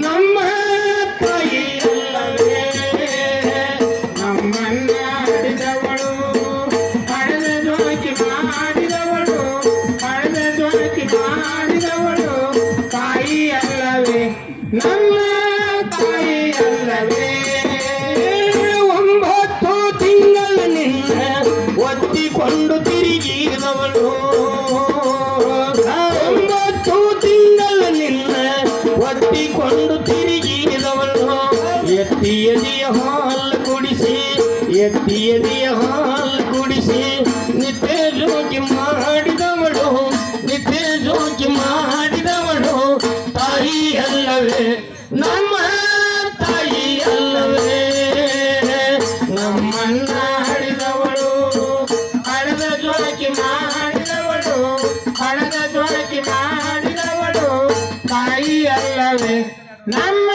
ನಮ್ಮ ತಾಯಿ ಅಲ್ಲವೇ ನಮ್ಮನ್ನ ಹಡಿದವಳು ಹಡೆದ ಜೋಕಿ ಮಾಡಿದವಳು ಹಡೆದ ಜೋಕಿ ಮಾಡಿದವಳು ತಾಯಿ ಅಲ್ಲವೇ ನಮ್ಮ ತಾಯಿ ಅಲ್ಲವೇ 9 ತಿಂಗಳ ನಿನ್ನ ಒತ್ತಿಕೊಂಡು ತಿರುಗಿದವಳು 9 ತಿಂಗಳ ನಿನ್ನ ಒತ್ತಿಕೊಂಡು ತಿರುಗಿದವಳು ಎತ್ತಿಯದಿಯ ಹಾಲು ಕುಡಿಸಿ ಎತ್ತಿಯದಿಯ ಹಾಲು ಕುಡಿಸಿ ನಿತ್ಯ ಜೋಗಿ ಮಾಡಿದವಳು ನಿತ್ಯ ಜೋಗಿ ಮಾಡಿದವಳು ತಾಯಿ ಅಲ್ಲವೇ ನಮ್ಮ ತಾಯಿ ಅಲ್ಲವೇ ನಮ್ಮನ್ನ ಹಡಿದವಳು ಹಡೆದ ಜೋಗಿ ಮಾಡಿದವಳು ಹಡೆದ ಜೋಗಿ ಮಾಡಿದವಳು ತಾಯಿ ಅಲ್ಲವೇ ನಮ್ಮ